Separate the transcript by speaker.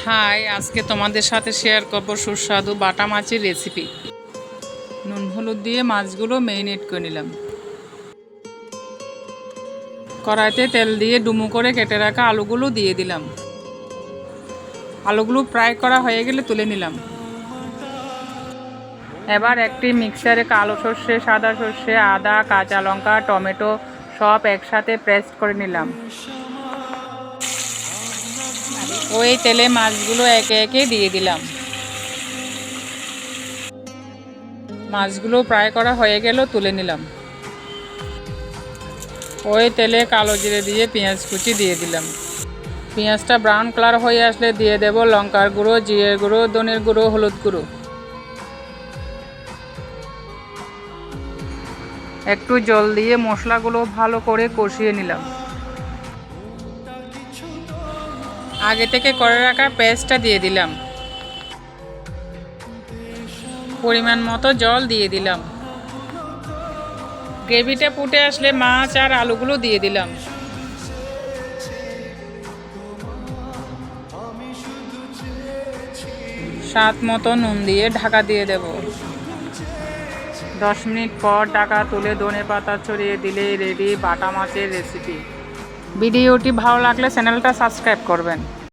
Speaker 1: High, আজকে তোমাদের সাথে শেয়ার করব সুস্বাদু বাটা মাছের রেসিপি। নুন হলুদ দিয়ে মাছগুলো ম্যারিনেট করে নিলাম। কড়াইতে তেল দিয়ে ডুমো করে কেটে রাখা আলুগুলো দিয়ে দিলাম। আলুগুলো ফ্রাই করা হয়ে গেলে তুলে নিলাম। এবার একটি মিক্সারে কালো সর্ষে, সাদা সর্ষে, আদা, কাঁচা লঙ্কা, টমেটো সব একসাথে পেস্ট করে নিলাম। ওই তেলে মাছগুলো একে একে দিয়ে দিলাম। মাছগুলো ফ্রাই করা হয়ে গেল তুলে নিলাম। ওই তেলে কালো জিরে দিয়ে পেঁয়াজ কুচি দিয়ে দিলাম। পেঁয়াজটা ব্রাউন কালার হয়ে আসলে দিয়ে দেব লঙ্কার গুঁড়ো, জিরের গুঁড়ো, ধনের গুঁড়ো, হলুদ গুঁড়ো। একটু জল দিয়ে মশলাগুলো ভালো করে কষিয়ে নিলাম। আগে থেকে করে রাখা পেস্টটা দিয়ে দিলাম। পরিমাণ মতো জল দিয়ে দিলাম। গ্রেভিটা ফুটে আসলে মাছ আর আলুগুলো দিয়ে দিলাম। স্বাদ মতো নুন দিয়ে ঢাকা দিয়ে দেব। 10 মিনিট পর ঢাকা তুলে ধনেপাতা ছড়িয়ে দিলেই রেডি বাটা মাছের রেসিপি। ভিডিওটি ভালো লাগলে চ্যানেলটা সাবস্ক্রাইব করবেন।